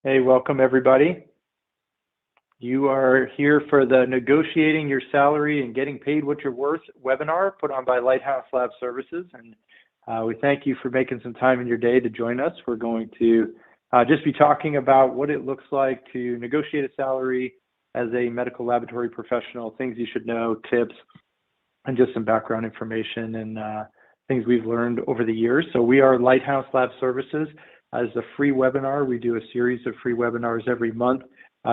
Hey, welcome everybody. You are here for the Negotiating Your Salary and Getting Paid What You're Worth webinar put on by Lighthouse Lab Services. And we thank you for making some time in your day to join us. We're going to just be talking about what it looks like to negotiate a salary as a medical laboratory professional, things you should know, tips, and just some background information and things we've learned over the years. So we are Lighthouse Lab Services. As a free webinar, we do a series of free webinars every month.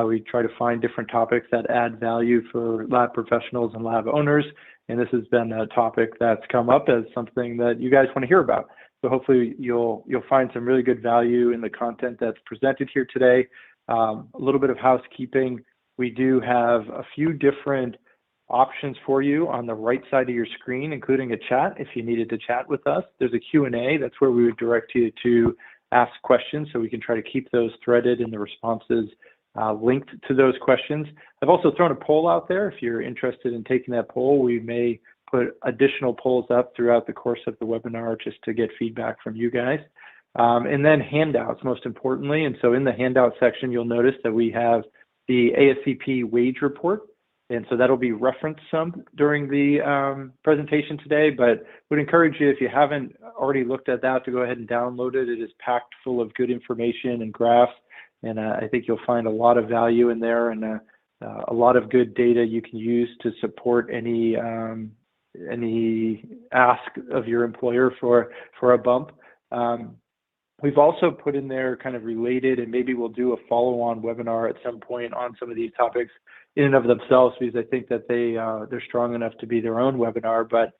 We try to find different topics that add value for lab professionals and lab owners. And this has been a topic that's come up as something that you guys want to hear about. So hopefully you'll find some really good value in the content that's presented here today. A little bit of housekeeping. We do have a few different options for you on the right side of your screen, including a chat if you needed to chat with us. There's a Q&A. That's where we would direct you to ask questions, so we can try to keep those threaded and the responses linked to those questions. I've also thrown a poll out there. If you're interested in taking that poll, we may put additional polls up throughout the course of the webinar just to get feedback from you guys. And then handouts, most importantly. And so in the handout section, you'll notice that we have the ASCP wage report. And so that'll be referenced some during the presentation today, but would encourage you, if you haven't already looked at that, to go ahead and download it. It is packed full of good information and graphs, and I think you'll find a lot of value in there and a lot of good data you can use to support any ask of your employer for a bump. We've also put in there kind of related, and maybe we'll do a follow-on webinar at some point on some of these topics in and of themselves, because I think that they're strong enough to be their own webinar. But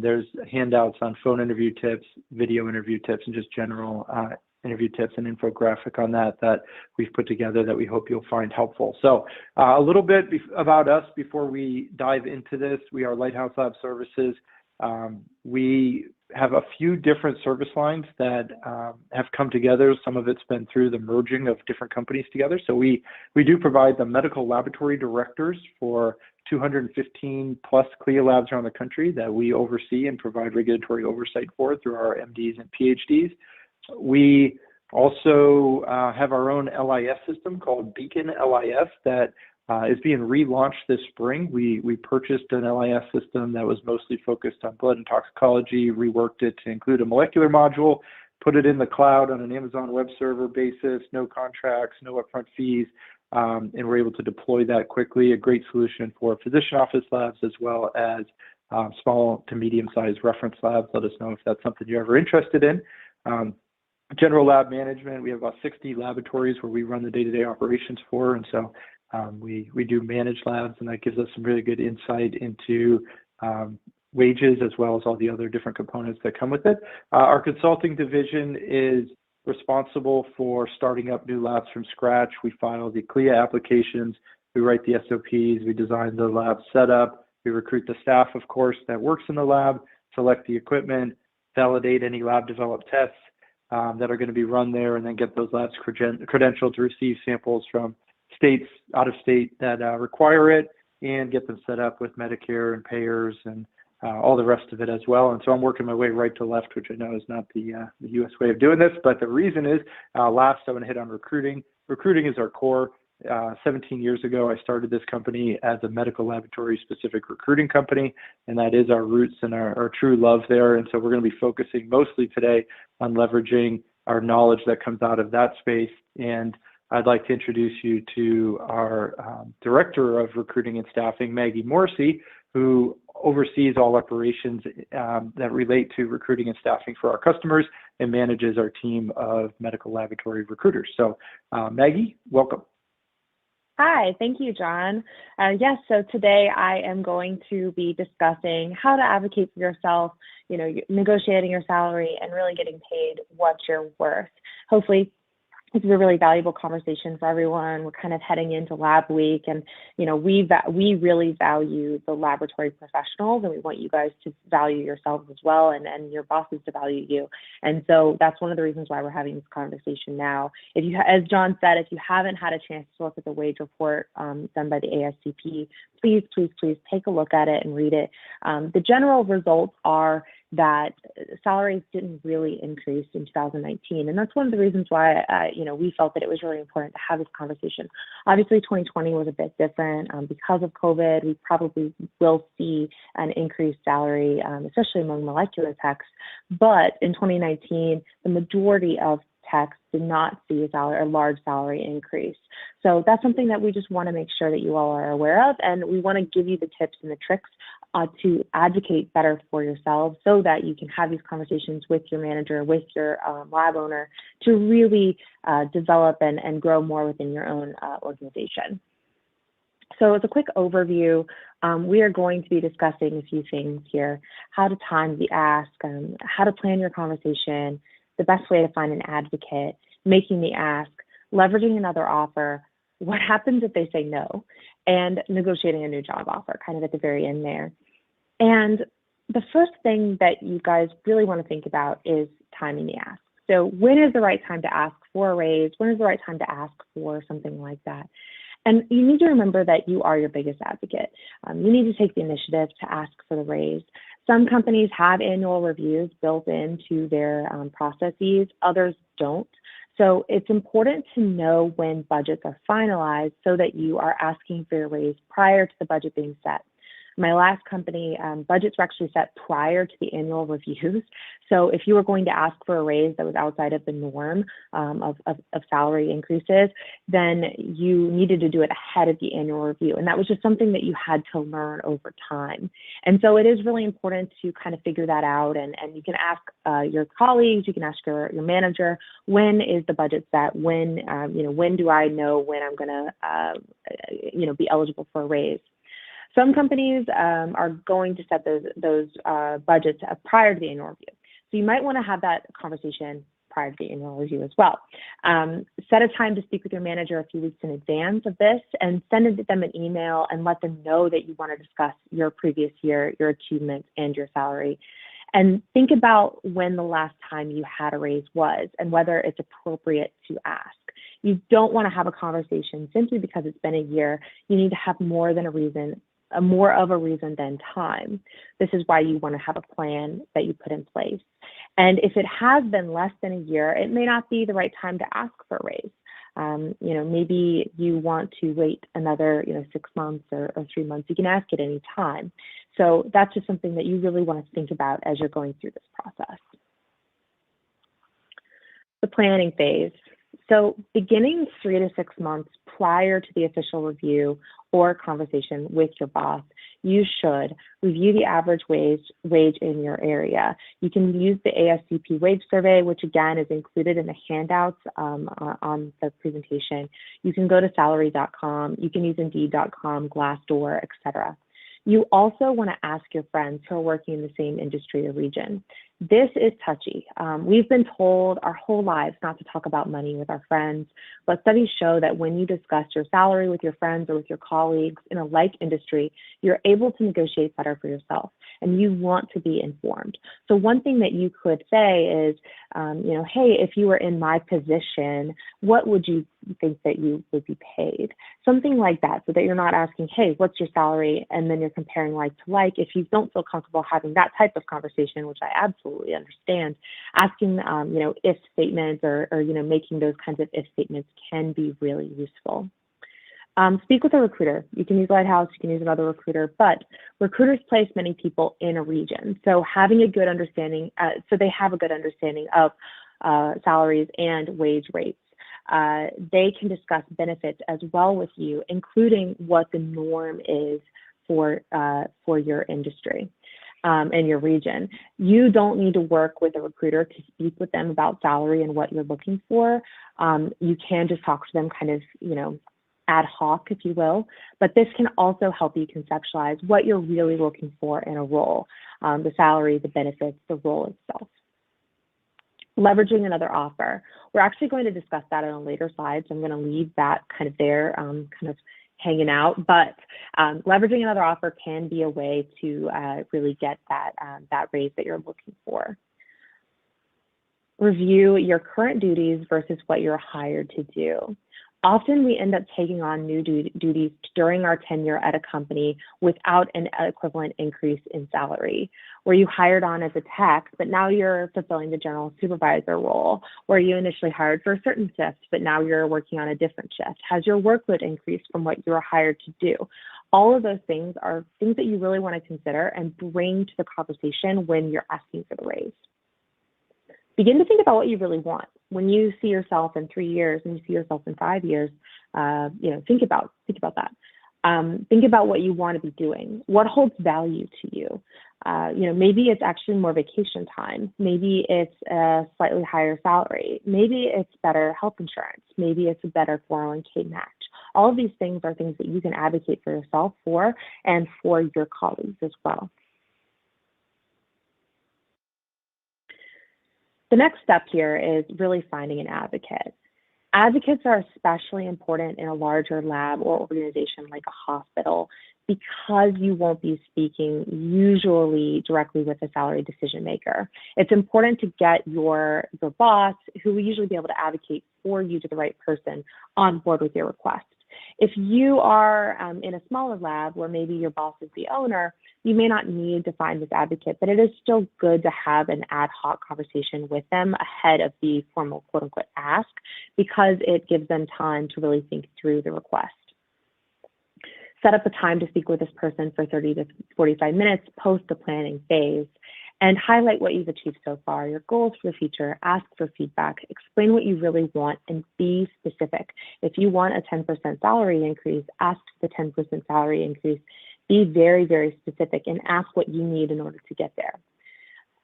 there's handouts on phone interview tips, video interview tips, and just general interview tips and infographic on that we've put together that we hope you'll find helpful. So a little bit about us before we dive into this. We are Lighthouse Lab Services. We have a few different service lines that have come together. Some of it's been through the merging of different companies together. So we do provide the medical laboratory directors for 215 plus CLIA labs around the country that we oversee and provide regulatory oversight for through our MDs and PhDs. We also have our own LIS system called Beacon LIS that is being relaunched this spring. We purchased an LIS system that was mostly focused on blood and toxicology, reworked it to include a molecular module, put it in the cloud on an Amazon web server basis, no contracts, no upfront fees, and we're able to deploy that quickly. A great solution for physician office labs as well as small to medium-sized reference labs. Let us know if that's something you're ever interested in. General lab management, we have about 60 laboratories where we run the day-to-day operations for, and so we do manage labs, and that gives us some really good insight into wages as well as all the other different components that come with it. Our consulting division is responsible for starting up new labs from scratch. We file the CLIA applications, we write the SOPs, we design the lab setup, we recruit the staff, of course, that works in the lab, select the equipment, validate any lab developed tests that are going to be run there, and then get those labs credentialed to receive samples from states out of state that require it, and get them set up with Medicare and payers and all the rest of it as well. And so I'm working my way right to left, which I know is not the US way of doing this, but the reason is, last I want to hit on recruiting. Recruiting is our core. 17 years ago, I started this company as a medical laboratory specific recruiting company, and that is our roots and our true love there. And so we're going to be focusing mostly today on leveraging our knowledge that comes out of that space. And I'd like to introduce you to our Director of Recruiting and Staffing, Maggie Morrissey, who oversees all operations that relate to recruiting and staffing for our customers and manages our team of medical laboratory recruiters. So Maggie, welcome. Hi, thank you, John. Yes, so today I am going to be discussing how to advocate for yourself, negotiating your salary and really getting paid what you're worth. Hopefully, this is a really valuable conversation for everyone. We're kind of heading into Lab Week, and we really value the laboratory professionals, and we want you guys to value yourselves as well, and your bosses to value you. And so that's one of the reasons why we're having this conversation now. If you, as John said, if you haven't had a chance to look at the wage report done by the ASCP, please take a look at it and read it. The general results are that salaries didn't really increase in 2019. And that's one of the reasons why, we felt that it was really important to have this conversation. Obviously, 2020 was a bit different. Because of COVID, we probably will see an increased salary, especially among molecular techs. But in 2019, the majority of techs did not see a large salary increase. So that's something that we just want to make sure that you all are aware of, and we want to give you the tips and the tricks to advocate better for yourselves so that you can have these conversations with your manager, with your lab owner, to really develop and grow more within your own organization. So as a quick overview, we are going to be discussing a few things here: how to time the ask, how to plan your conversation, the best way to find an advocate, making the ask, leveraging another offer, what happens if they say no, and negotiating a new job offer, kind of at the very end there. And the first thing that you guys really want to think about is timing the ask. So when is the right time to ask for a raise? When is the right time to ask for something like that? And you need to remember that you are your biggest advocate. You need to take the initiative to ask for the raise. Some companies have annual reviews built into their processes, others don't. So it's important to know when budgets are finalized so that you are asking for your raise prior to the budget being set. My last company, budgets were actually set prior to the annual reviews. So if you were going to ask for a raise that was outside of the norm of salary increases, then you needed to do it ahead of the annual review. And that was just something that you had to learn over time. And so it is really important to kind of figure that out. And you can ask your colleagues, you can ask your manager, when is the budget set? When do I know when I'm going to, be eligible for a raise? Some companies are going to set those budgets prior to the annual review. So you might want to have that conversation prior to the annual review as well. Set a time to speak with your manager a few weeks in advance of this and send them an email and let them know that you want to discuss your previous year, your achievements, and your salary. And think about when the last time you had a raise was and whether it's appropriate to ask. You don't want to have a conversation simply because it's been a year. You need to have more of a reason than time. This is why you want to have a plan that you put in place. And if it has been less than a year, it may not be the right time to ask for a raise. Maybe you want to wait another, 6 months or 3 months. You can ask at any time. So that's just something that you really want to think about as you're going through this process. The planning phase. So beginning 3 to 6 months prior to the official review or conversation with your boss, you should review the average wage in your area. You can use the ASCP wage survey, which again is included in the handouts on the presentation. You can go to salary.com, you can use indeed.com, Glassdoor, etc. You also want to ask your friends who are working in the same industry or region. This is touchy. We've been told our whole lives not to talk about money with our friends, but studies show that when you discuss your salary with your friends or with your colleagues in a like industry, you're able to negotiate better for yourself, and you want to be informed. So one thing that you could say is, hey, if you were in my position, what would you think that you would be paid? Something like that, so that you're not asking, hey, what's your salary? And then you're comparing like to like. If you don't feel comfortable having that type of conversation, which I absolutely understand, asking, if statements or making those kinds of if statements can be really useful. Speak with a recruiter. You can use Lighthouse, you can use another recruiter, but recruiters place many people in a region. So having a good understanding, so they have a good understanding of salaries and wage rates. They can discuss benefits as well with you, including what the norm is for your industry and your region. You don't need to work with a recruiter to speak with them about salary and what you're looking for. You can just talk to them kind of, ad hoc, if you will, but this can also help you conceptualize what you're really looking for in a role, the salary, the benefits, the role itself. Leveraging another offer. We're actually going to discuss that in a later slide, so I'm going to leave that kind of there, kind of hanging out, but leveraging another offer can be a way to really get that raise that you're looking for. Review your current duties versus what you're hired to do. Often we end up taking on new duties during our tenure at a company without an equivalent increase in salary, where you hired on as a tech, but now you're fulfilling the general supervisor role, where you initially hired for a certain shift, but now you're working on a different shift. Has your workload increased from what you were hired to do? All of those things are things that you really want to consider and bring to the conversation when you're asking for the raise. Begin to think about what you really want. When you see yourself in 3 years and you see yourself in 5 years, think about that. Think about what you want to be doing. What holds value to you? Maybe it's actually more vacation time. Maybe it's a slightly higher salary. Maybe it's better health insurance. Maybe it's a better 401k match. All of these things are things that you can advocate for yourself for and for your colleagues as well. The next step here is really finding an advocate. Advocates are especially important in a larger lab or organization like a hospital because you won't be speaking usually directly with a salary decision maker. It's important to get your boss, who will usually be able to advocate for you to the right person, on board with your request. If you are in a smaller lab where maybe your boss is the owner, you may not need to find this advocate, but it is still good to have an ad hoc conversation with them ahead of the formal quote unquote ask, because it gives them time to really think through the request. Set up a time to speak with this person for 30 to 45 minutes post the planning phase, and highlight what you've achieved so far, your goals for the future, ask for feedback, explain what you really want, and be specific. If you want a 10% salary increase, ask for the 10% salary increase. Be very, very specific and ask what you need in order to get there.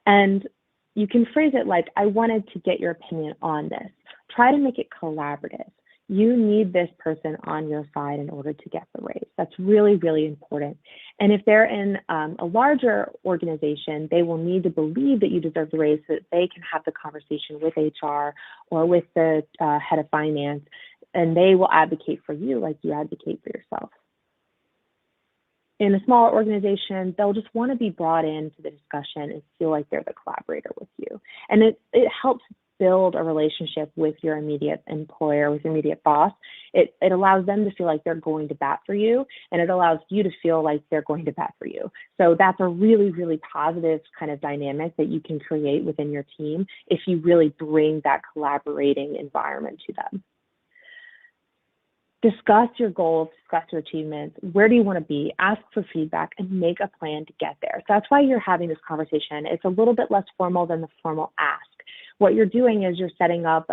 And you can phrase it like, I wanted to get your opinion on this. Try to make it collaborative. You need this person on your side in order to get the raise. That's really, really important. And if they're in a larger organization, they will need to believe that you deserve the raise so that they can have the conversation with HR or with the head of finance, and they will advocate for you like you advocate for yourself. In a smaller organization, they'll just want to be brought into the discussion and feel like they're the collaborator with you. And it helps build a relationship with your immediate employer, with your immediate boss. It allows them to feel like they're going to bat for you, and it allows you to feel like they're going to bat for you. So that's a really, really positive kind of dynamic that you can create within your team if you really bring that collaborating environment to them. Discuss your goals, discuss your achievements. Where do you want to be? Ask for feedback and make a plan to get there. So that's why you're having this conversation. It's a little bit less formal than the formal ask. What you're doing is you're setting up,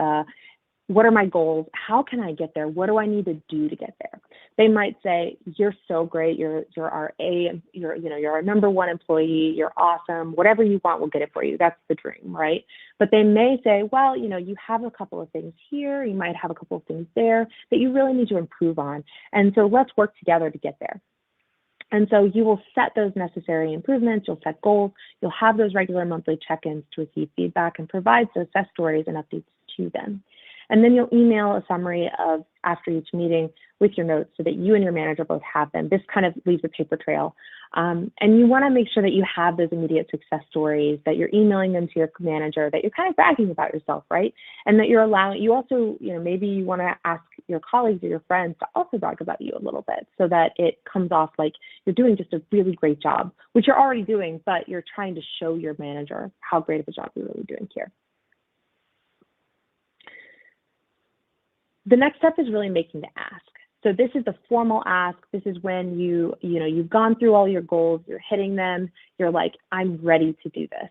what are my goals? How can I get there? What do I need to do to get there? They might say, you're so great. You're our our number one employee. You're awesome. Whatever you want, we'll get it for you. That's the dream, right? But they may say, well, you have a couple of things here. You might have a couple of things there that you really need to improve on. And so let's work together to get there. And so you will set those necessary improvements, you'll set goals, you'll have those regular monthly check-ins to receive feedback and provide success stories and updates to them. And then you'll email a summary of after each meeting with your notes so that you and your manager both have them. This kind of leaves a paper trail. And you want to make sure that you have those immediate success stories, that you're emailing them to your manager, that you're kind of bragging about yourself, right? And that you're allowing, you also, maybe you want to ask your colleagues or your friends to also brag about you a little bit so that it comes off like you're doing just a really great job, which you're already doing, but you're trying to show your manager how great of a job you're really doing here. The next step is really making the ask. So this is the formal ask. This is when you've gone through all your goals, you're hitting them, you're like, I'm ready to do this.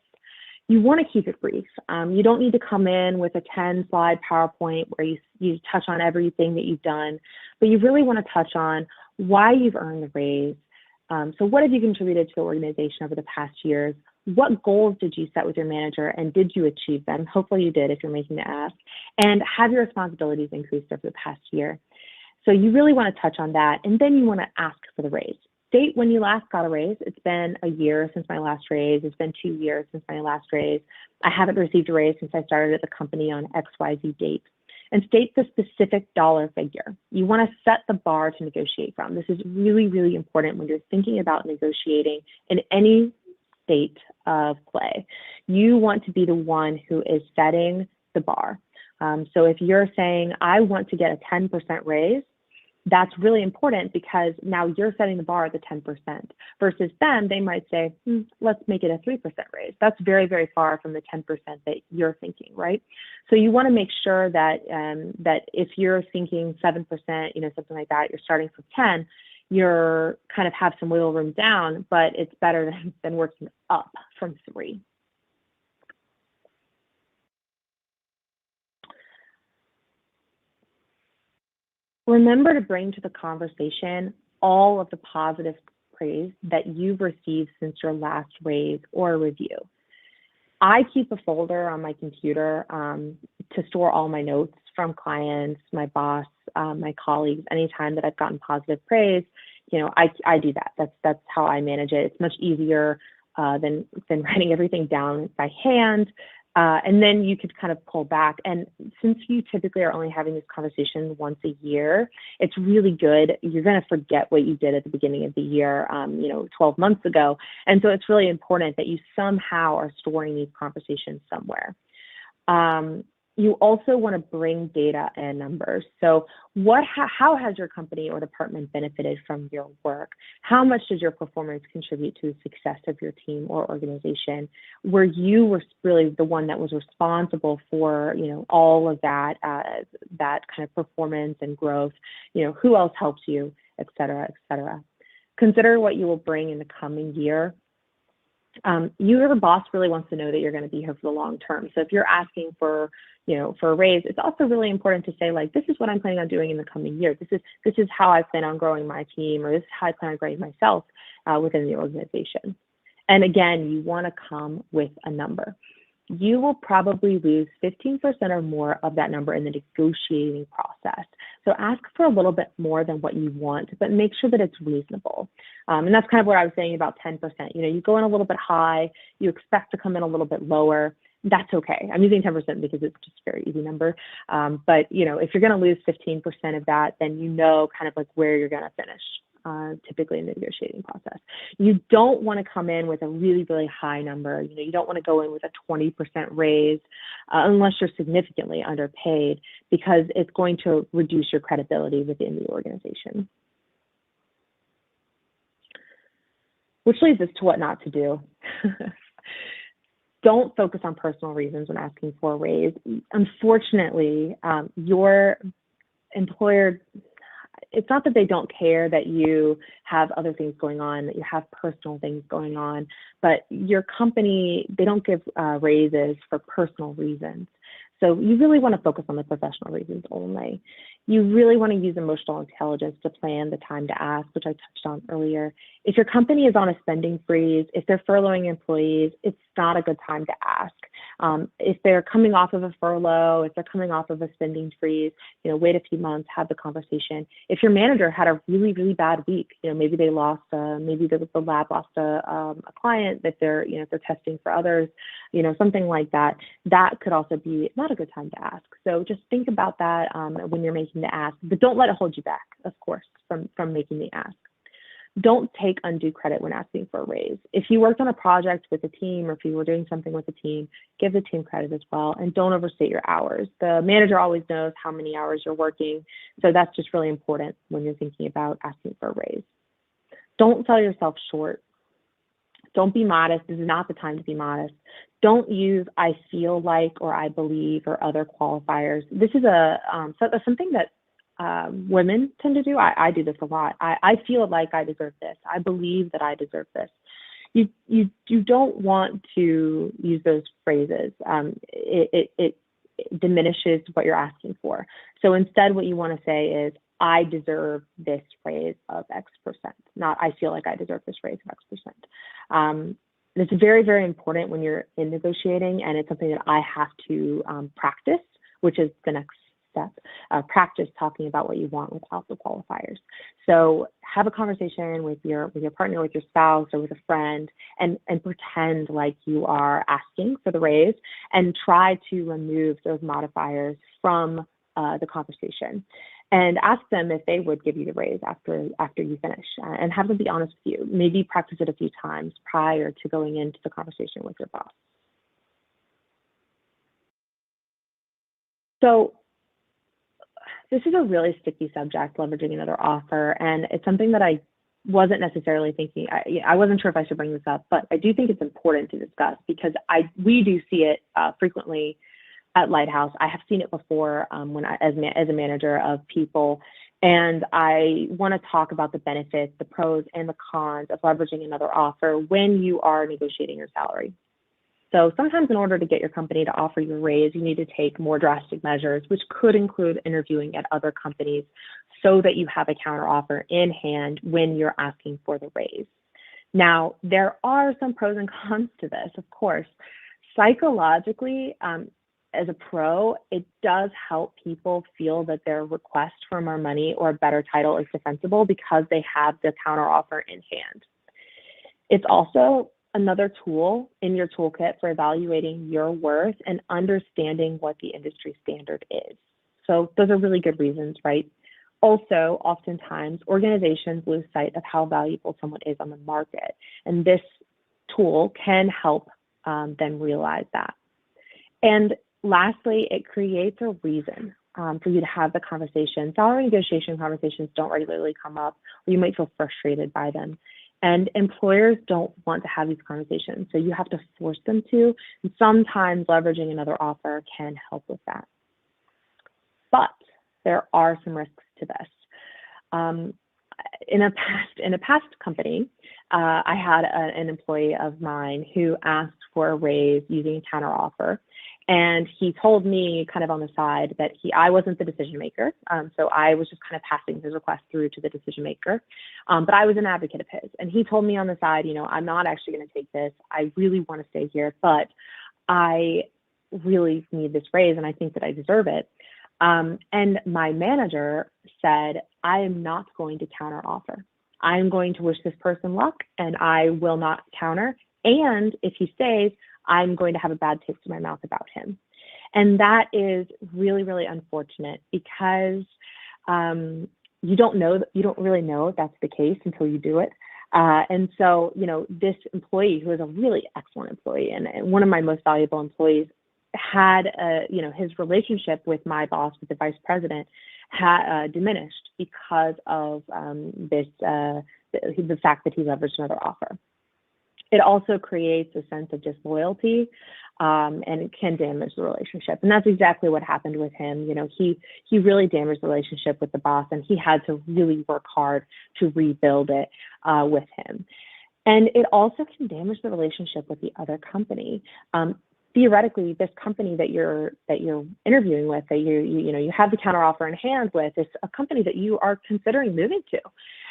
You want to keep it brief. You don't need to come in with a 10-slide PowerPoint where you touch on everything that you've done, but you really want to touch on why you've earned the raise. So what have you contributed to the organization over the past years? What goals did you set with your manager, and did you achieve them? Hopefully you did if you're making the ask. And have your responsibilities increased over the past year? So you really want to touch on that, and then you want to ask for the raise. State when you last got a raise. It's been a year since my last raise. It's been 2 years since my last raise. I haven't received a raise since I started at the company on XYZ date. And state the specific dollar figure. You want to set the bar to negotiate from. This is really, really important when you're thinking about negotiating in any state of play. You want to be the one who is setting the bar. So if you're saying, I want to get a 10% raise, that's really important because now you're setting the bar at the 10% versus them, they might say, let's make it a 3% raise. That's very, very far from the 10% that you're thinking, right? So you want to make sure that that if you're thinking 7%, something like that, you're starting from 10, you're kind of have some wiggle room down, but it's better than working up from 3. Remember to bring to the conversation all of the positive praise that you've received since your last raise or review. I keep a folder on my computer to store all my notes from clients, my boss, my colleagues. Anytime that I've gotten positive praise, I do that. That's how I manage it. It's much easier than writing everything down by hand. And then you could kind of pull back. And since you typically are only having this conversation once a year, it's really good. You're going to forget what you did at the beginning of the year, 12 months ago. And so it's really important that you somehow are storing these conversations somewhere. You also want to bring data and numbers. So how has your company or department benefited from your work? How much does your performance contribute to the success of your team or organization? Where you were really the one that was responsible for, all of that, that kind of performance and growth, who else helps you, et cetera, et cetera. Consider what you will bring in the coming year. Your boss really wants to know that you're going to be here for the long term. So if you're asking for a raise, it's also really important to say, like, this is what I'm planning on doing in the coming year. This is how I plan on growing my team, or this is how I plan on growing myself within the organization. And again, you want to come with a number. You will probably lose 15% or more of that number in the negotiating process. So ask for a little bit more than what you want, but make sure that it's reasonable. And that's kind of what I was saying about 10%. You go in a little bit high, you expect to come in a little bit lower. That's okay. I'm using 10% because it's just a very easy number. But if you're going to lose 15% of that, then kind of like where you're going to finish. Typically in the negotiating process. You don't want to come in with a really, really high number. You don't want to go in with a 20% raise unless you're significantly underpaid, because it's going to reduce your credibility within the organization. Which leads us to what not to do. Don't focus on personal reasons when asking for a raise. Unfortunately, your employer, it's not that they don't care that you have other things going on, that you have personal things going on, but your company, they don't give raises for personal reasons. So you really want to focus on the professional reasons only. You really want to use emotional intelligence to plan the time to ask, which I touched on earlier. If your company is on a spending freeze, if they're furloughing employees, it's not a good time to ask. If they're coming off of a furlough, if they're coming off of a spending freeze, wait a few months, have the conversation. If your manager had a really, really bad week, maybe they lost, maybe the lab lost a client that they're testing for others, something like that, that could also be not a good time to ask. So just think about that when you're making the ask, but don't let it hold you back, of course, from making the ask. Don't take undue credit when asking for a raise. If you worked on a project with a team, or if you were doing something with a team, give the team credit as well, and don't overstate your hours. The manager always knows how many hours you're working, so that's just really important when you're thinking about asking for a raise. Don't sell yourself short. Don't be modest. This is not the time to be modest. Don't use I feel like or I believe or other qualifiers. This is something that women tend to do. I do this a lot. I feel like I deserve this. I believe that I deserve this. You don't want to use those phrases. It diminishes what you're asking for. So instead, what you want to say is, I deserve this raise of X percent, not I feel like I deserve this raise of X percent. It's very, very important when you're in negotiating, and it's something that I have to practice, which is the next step. Practice talking about what you want without the qualifiers. So have a conversation with your partner, with your spouse, or with a friend, and pretend like you are asking for the raise, and try to remove those modifiers from the conversation. And ask them if they would give you the raise after you finish, and have them be honest with you. Maybe practice it a few times prior to going into the conversation with your boss. So this is a really sticky subject, leveraging another offer, and it's something that I wasn't necessarily thinking. I wasn't sure if I should bring this up, but I do think it's important to discuss because we do see it frequently at Lighthouse. I have seen it before as a manager of people, and I want to talk about the benefits, the pros and the cons of leveraging another offer when you are negotiating your salary. So sometimes in order to get your company to offer you a raise, you need to take more drastic measures, which could include interviewing at other companies so that you have a counteroffer in hand when you're asking for the raise. Now, there are some pros and cons to this, of course. Psychologically, as a pro, it does help people feel that their request for more money or a better title is defensible because they have the counteroffer in hand. It's also another tool in your toolkit for evaluating your worth and understanding what the industry standard is. So those are really good reasons, right? Also, oftentimes, organizations lose sight of how valuable someone is on the market, and this tool can help them realize that. And lastly, it creates a reason for you to have the conversation. Salary negotiation conversations don't regularly come up, or you might feel frustrated by them. And employers don't want to have these conversations, so you have to force them to. And sometimes leveraging another offer can help with that. But there are some risks to this. In a past company, I had an employee of mine who asked for a raise using a counteroffer. And he told me kind of on the side that I wasn't the decision maker. So I was just kind of passing his request through to the decision maker. But I was an advocate of his. And he told me on the side, I'm not actually going to take this. I really want to stay here, but I really need this raise and I think that I deserve it. And my manager said, I am not going to counteroffer. I'm going to wish this person luck and I will not counter. And if he stays, I'm going to have a bad taste in my mouth about him. And that is really, really unfortunate because you don't really know if that's the case until you do it. And so, this employee who is a really excellent employee and one of my most valuable employees had, his relationship with my boss, with the vice president, had diminished because of the fact that he leveraged another offer. It also creates a sense of disloyalty, and it can damage the relationship. And that's exactly what happened with him. He really damaged the relationship with the boss, and he had to really work hard to rebuild it with him. And it also can damage the relationship with the other company. Theoretically, this company that you're interviewing with, that you have the counteroffer in hand with, is a company that you are considering moving to,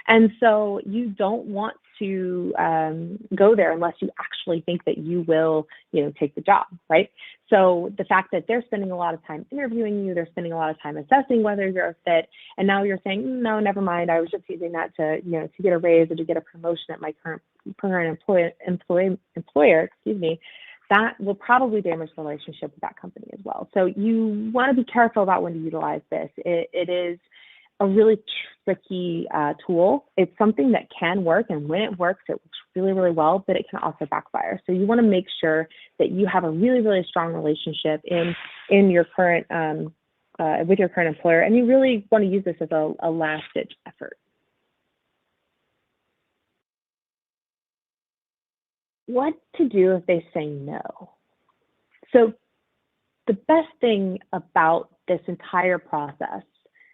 and so you don't want to go there unless you actually think that you will, take the job, right? So the fact that they're spending a lot of time interviewing you, they're spending a lot of time assessing whether you're a fit, and now you're saying, no, never mind, I was just using that to get a raise or to get a promotion at my current employer, that will probably damage the relationship with that company as well. So you want to be careful about when to utilize this. It is a really tricky tool. It's something that can work, and when it works really, really well, but it can also backfire. So you want to make sure that you have a really, really strong relationship in your current with your current employer, and you really want to use this as a last-ditch effort. What to do if they say no? So the best thing about this entire process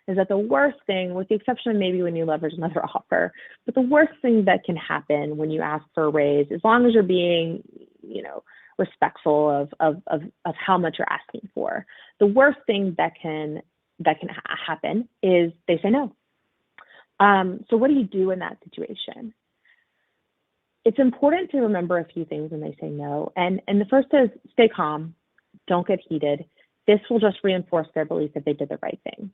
is that the worst thing, with the exception of maybe when you leverage another offer, but the worst thing that can happen when you ask for a raise, as long as you're being, respectful of how much you're asking for, the worst thing that can happen is they say no. So what do you do in that situation? It's important to remember a few things when they say no. And the first is stay calm, don't get heated. This will just reinforce their belief that they did the right thing.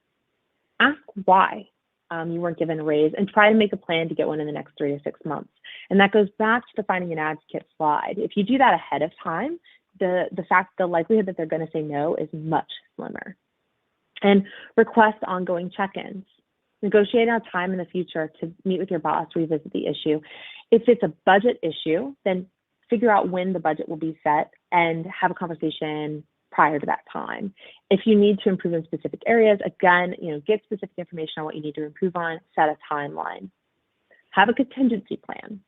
Ask why you weren't given a raise and try to make a plan to get one in the next 3 to 6 months. And that goes back to the finding an advocate slide. If you do that ahead of time, the likelihood that they're going to say no is much slimmer. And request ongoing check-ins. Negotiate out time in the future to meet with your boss, revisit the issue. If it's a budget issue, then figure out when the budget will be set and have a conversation prior to that time. If you need to improve in specific areas, again, get specific information on what you need to improve on, set a timeline. Have a contingency plan.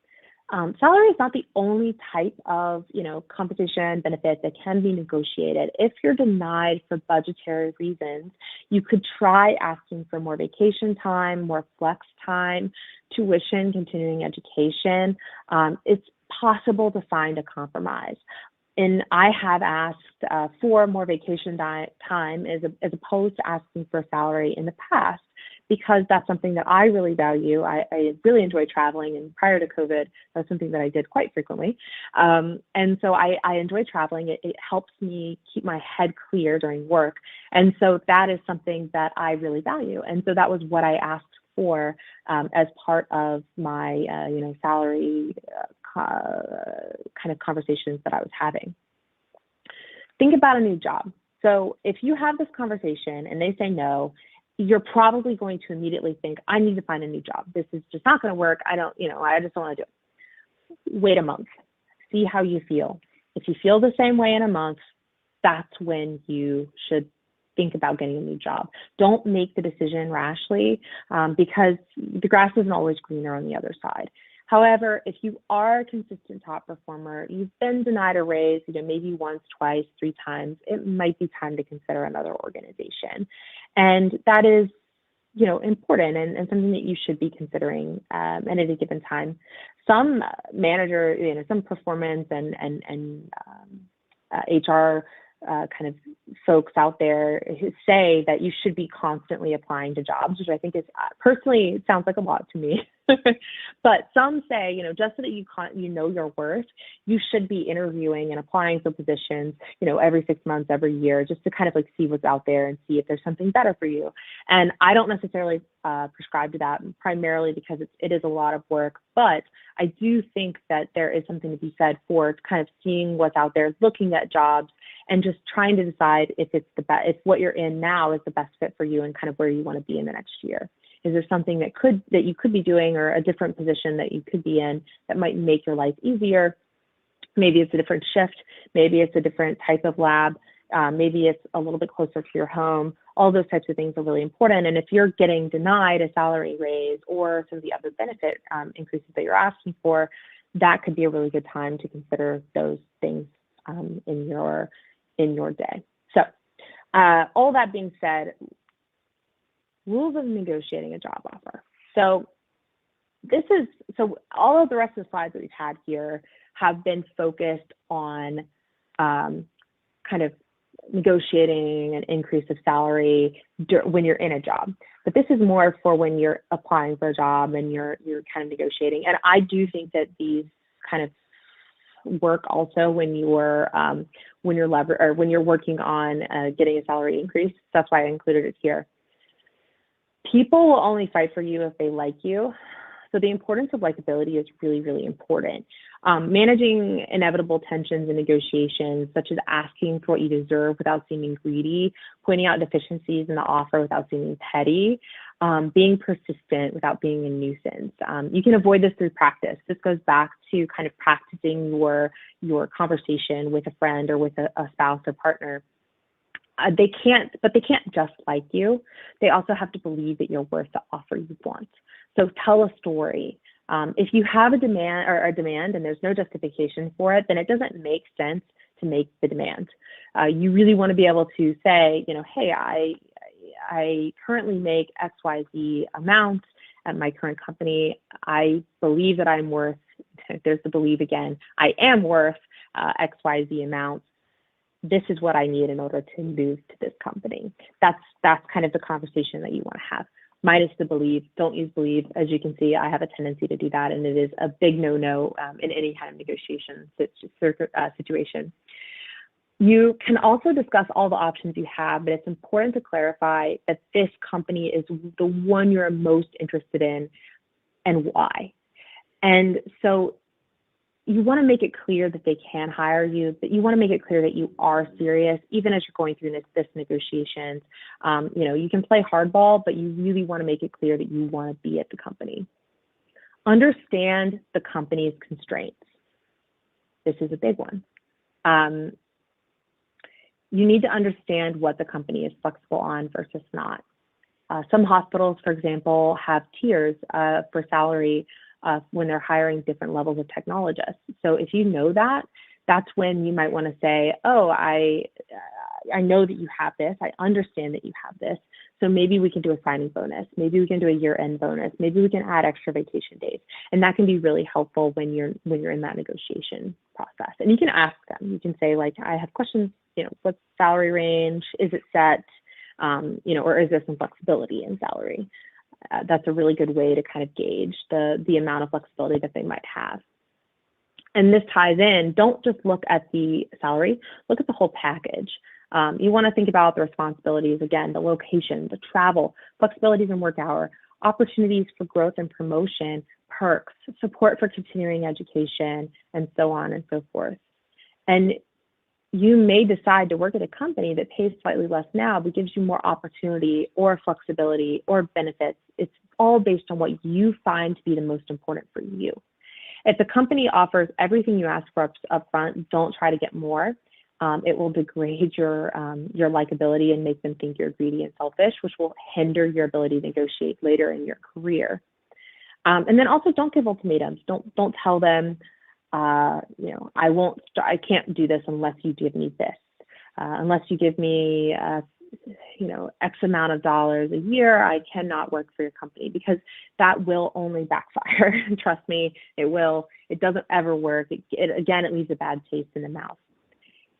Salary is not the only type of, compensation benefit that can be negotiated. If you're denied for budgetary reasons, you could try asking for more vacation time, more flex time, tuition, continuing education. It's possible to find a compromise. And I have asked for more vacation time as opposed to asking for a salary in the past, because that's something that I really value. I really enjoy traveling, and prior to COVID, that's something that I did quite frequently. And so I enjoy traveling. It helps me keep my head clear during work. And so that is something that I really value. And so that was what I asked for as part of my, salary kind of conversations that I was having. Think about a new job. So if you have this conversation and they say no, you're probably going to immediately think, I need to find a new job. This is just not going to work. I just don't want to do it. Wait a month. See how you feel. If you feel the same way in a month, that's when you should think about getting a new job. Don't make the decision rashly because the grass isn't always greener on the other side. However, if you are a consistent top performer, you've been denied a raise, maybe once, twice, 3 times, it might be time to consider another organization. And that is, important and something that you should be considering at any given time. Some manager, some performance and HR kind of folks out there who say that you should be constantly applying to jobs, which I think is personally sounds like a lot to me. But some say, just so that you know your worth, you should be interviewing and applying for positions, every 6 months, every year, just to kind of see what's out there and see if there's something better for you. And I don't necessarily prescribe to that, primarily because it is a lot of work. But I do think that there is something to be said for kind of seeing what's out there, looking at jobs, and just trying to decide if it's if what you're in now is the best fit for you and kind of where you want to be in the next year. Is there something that you could be doing, or a different position that you could be in that might make your life easier? Maybe it's a different shift. Maybe it's a different type of lab. Maybe it's a little bit closer to your home. All those types of things are really important. And if you're getting denied a salary raise or some of the other benefit increases that you're asking for, that could be a really good time to consider those things in your day. So all that being said, rules of negotiating a job offer. So all of the rest of the slides that we've had here have been focused on kind of negotiating an increase of salary when you're in a job. But this is more for when you're applying for a job and you're kind of negotiating. And I do think that these kind of work also when you're working on getting a salary increase. That's why I included it here. People will only fight for you if they like you. So the importance of likability is really, really important. Managing inevitable tensions in negotiations, such as asking for what you deserve without seeming greedy, pointing out deficiencies in the offer without seeming petty, being persistent without being a nuisance. You can avoid this through practice. This goes back to kind of practicing your conversation with a friend or with a spouse or partner. They can't just like you. They also have to believe that you're worth the offer you want. So tell a story. If you have a demand and there's no justification for it, then it doesn't make sense to make the demand. You really want to be able to say, hey, I currently make XYZ amount at my current company. I believe that I'm worth, there's the believe again, I am worth XYZ amount. This is what I need in order to move to this company. That's kind of the conversation that you want to have. Minus the believe. Don't use believe. As you can see, I have a tendency to do that, and it is a big no-no in any kind of negotiation situation. You can also discuss all the options you have, but it's important to clarify that this company is the one you're most interested in and why. And so you want to make it clear that they can hire you, but you want to make it clear that you are serious, even as you're going through this negotiations. You can play hardball, but you really want to make it clear that you want to be at the company. Understand the company's constraints. This is a big one. you need to understand what the company is flexible on versus not. Some hospitals, for example, have tiers for salary when they're hiring different levels of technologists. So if you know that, that's when you might want to say, oh, I know that you have this. I understand that you have this. So maybe we can do a signing bonus. Maybe we can do a year-end bonus. Maybe we can add extra vacation days. And that can be really helpful when you're in that negotiation process. And you can ask them. You can say, like, I have questions, what's salary range? Is it set? Or is there some flexibility in salary? That's a really good way to kind of gauge the amount of flexibility that they might have. And this ties in, don't just look at the salary, look at the whole package. You want to think about the responsibilities, again, the location, the travel, flexibilities in work hour, opportunities for growth and promotion, perks, support for continuing education, and so on and so forth. And you may decide to work at a company that pays slightly less now, but gives you more opportunity or flexibility or benefits. It's all based on what you find to be the most important for you. If the company offers everything you ask for up front, don't try to get more. It will degrade your likability and make them think you're greedy and selfish, which will hinder your ability to negotiate later in your career. And then also, don't give ultimatums. Don't tell them, I can't do this unless you give me this, unless you give me, X amount of dollars a year, I cannot work for your company, because that will only backfire. Trust me, it will. It doesn't ever work. It leaves a bad taste in the mouth.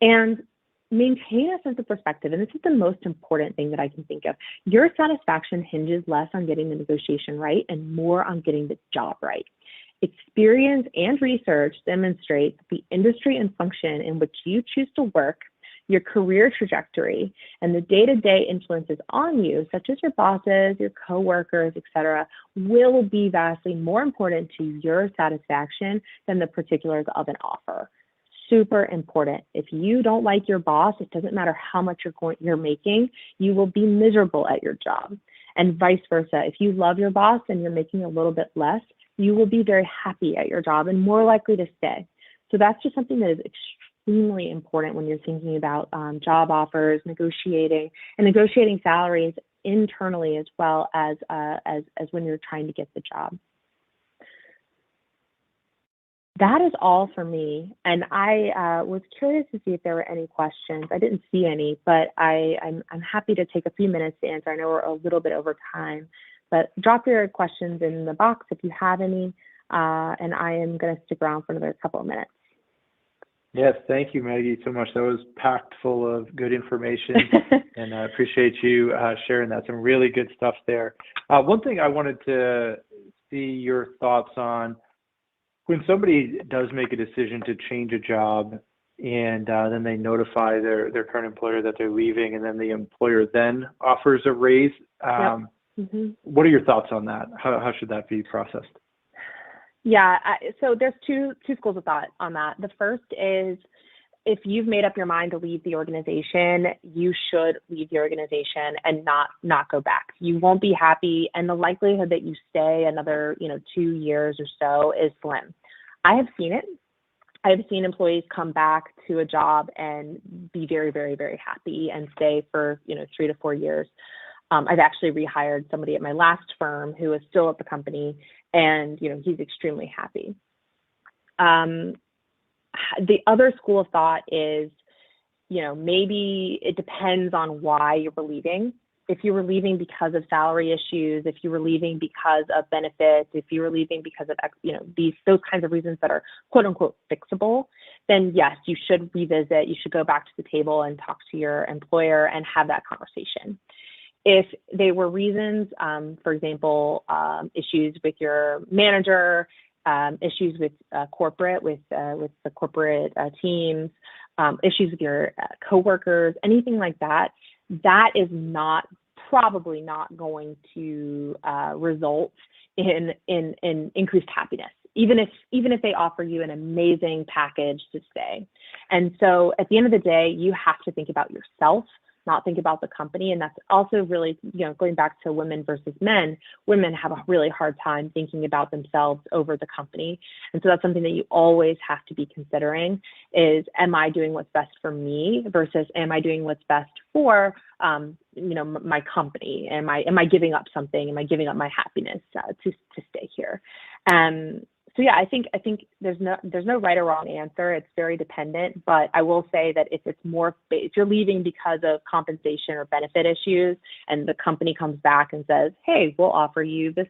And maintain a sense of perspective. And this is the most important thing that I can think of. Your satisfaction hinges less on getting the negotiation right and more on getting the job right. Experience and research demonstrate that the industry and function in which you choose to work, your career trajectory, and the day-to-day influences on you, such as your bosses, your coworkers, etc., will be vastly more important to your satisfaction than the particulars of an offer. Super important. If you don't like your boss, it doesn't matter how much you're making, you will be miserable at your job. And vice versa. If you love your boss and you're making a little bit less, you will be very happy at your job and more likely to stay. So that's just something that is extremely important when you're thinking about job offers, negotiating salaries internally, as well as when you're trying to get the job. That is all for me. And I was curious to see if there were any questions. I didn't see any, but I'm happy to take a few minutes to answer. I know we're a little bit over time, but drop your questions in the box if you have any, and I am going to stick around for another couple of minutes. Yes, thank you, Maggie, so much. That was packed full of good information, and I appreciate you sharing that. Some really good stuff there. One thing I wanted to see your thoughts on: when somebody does make a decision to change a job and then they notify their current employer that they're leaving, and then the employer then offers a raise, what are your thoughts on that? How should that be processed? Yeah, so there's two schools of thought on that. The first is, if you've made up your mind to leave the organization, you should leave the organization and not go back. You won't be happy, and the likelihood that you stay another 2 years or so is slim. I have seen it. I have seen employees come back to a job and be very, very, very happy and stay for 3 to 4 years. I've actually rehired somebody at my last firm who is still at the company, and he's extremely happy. The other school of thought is, maybe it depends on why you were leaving. If you were leaving because of salary issues, if you were leaving because of benefits, if you were leaving because of those kinds of reasons that are quote unquote fixable, then yes, you should revisit. You should go back to the table and talk to your employer and have that conversation. If they were reasons, for example, issues with your manager, issues with corporate, with the corporate teams, issues with your coworkers, anything like that, that is probably not going to result in increased happiness, even if they offer you an amazing package to stay. And so at the end of the day, you have to think about yourself not think about the company. And that's also really, going back to women versus men, women have a really hard time thinking about themselves over the company. And so that's something that you always have to be considering is, am I doing what's best for me versus am I doing what's best for, my company? Am I giving up something? Am I giving up my happiness to stay here? So yeah, I think there's no right or wrong answer. It's very dependent, but I will say that if you're leaving because of compensation or benefit issues, and the company comes back and says, "Hey, we'll offer you this,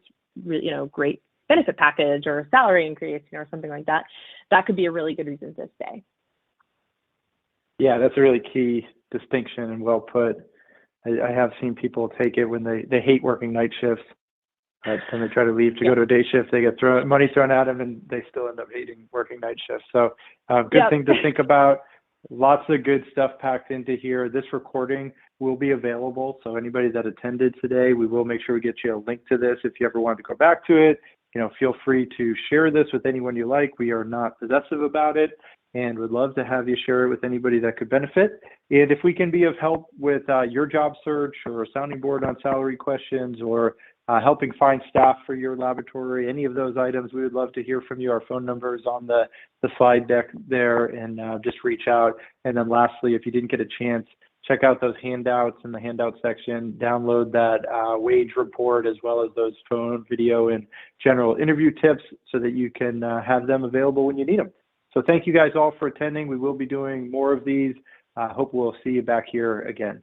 great benefit package or salary increase, or something like that," that could be a really good reason to stay. Yeah, that's a really key distinction and well put. I have seen people take it when they hate working night shifts. And they try to leave to go to a day shift. They get money thrown at them, and they still end up hating working night shifts. So good thing to think about. Lots of good stuff packed into here. This recording will be available. So anybody that attended today, we will make sure we get you a link to this. If you ever want to go back to it, feel free to share this with anyone you like. We are not possessive about it, and would love to have you share it with anybody that could benefit. And if we can be of help with your job search or a sounding board on salary questions or helping find staff for your laboratory, any of those items, we would love to hear from you. Our phone number is on the slide deck there, and just reach out. And then lastly, if you didn't get a chance, check out those handouts in the handout section, download that wage report, as well as those phone, video, and general interview tips so that you can have them available when you need them. So thank you guys all for attending. We will be doing more of these. Hope we'll see you back here again.